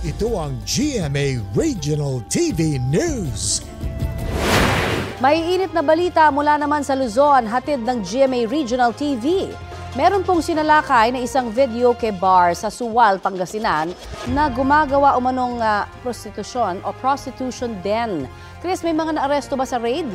Ito ang GMA Regional TV News. Maiinit na balita mula naman sa Luzon, hatid ng GMA Regional TV. Meron pong sinalakay na isang videoke bar sa Suwal, Pangasinan na gumagawa umanong prostitution o prostitution den. Chris, may mga naaresto ba sa raid?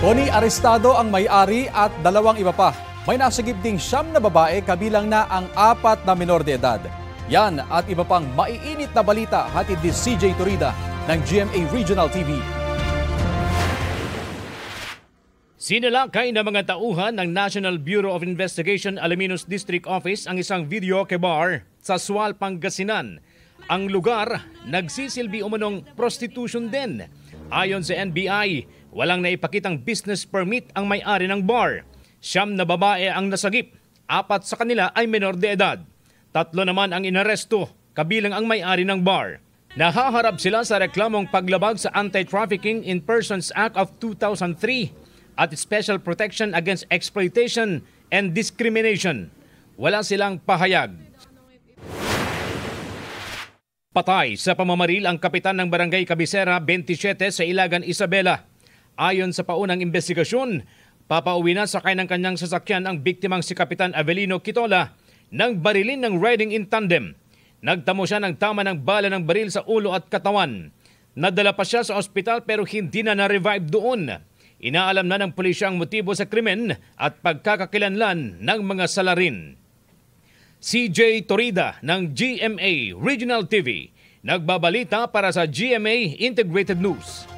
Tony, arestado ang may-ari at dalawang iba pa. May nasagip ding 9 na babae kabilang na ang 4 na menor de edad. Yan at iba pang maiinit na balita hatid ni CJ Turida ng GMA Regional TV. Sinalakay ng mga tauhan ng National Bureau of Investigation Alaminos District Office ang isang videoke bar sa Suwal, Pangasinan. Ang lugar nagsisilbi umanong prostitution den. Ayon sa NBI, walang naipakitang business permit ang may-ari ng bar. 9 na babae ang nasagip, 4 sa kanila ay menor de edad. 3 naman ang inaresto, kabilang ang may-ari ng bar. Nahaharap sila sa reklamong paglabag sa Anti-Trafficking in Persons Act of 2003 at Special Protection Against Exploitation and Discrimination. Wala silang pahayag. Patay sa pamamaril ang kapitan ng Barangay Cabecera 27 sa Ilagan, Isabela. Ayon sa paunang investigasyon, papauwi na sakay ng kanyang sasakyan ang biktimang si Kapitan Avelino Quitola nang barilin ng riding in tandem. Nagtamo siya ng tama ng bala ng baril sa ulo at katawan. Nadala pa siya sa ospital pero hindi na na-revive doon. Inaalam na ng pulisya ang motibo sa krimen at pagkakakilanlan ng mga salarin. CJ Torida ng GMA Regional TV, nagbabalita para sa GMA Integrated News.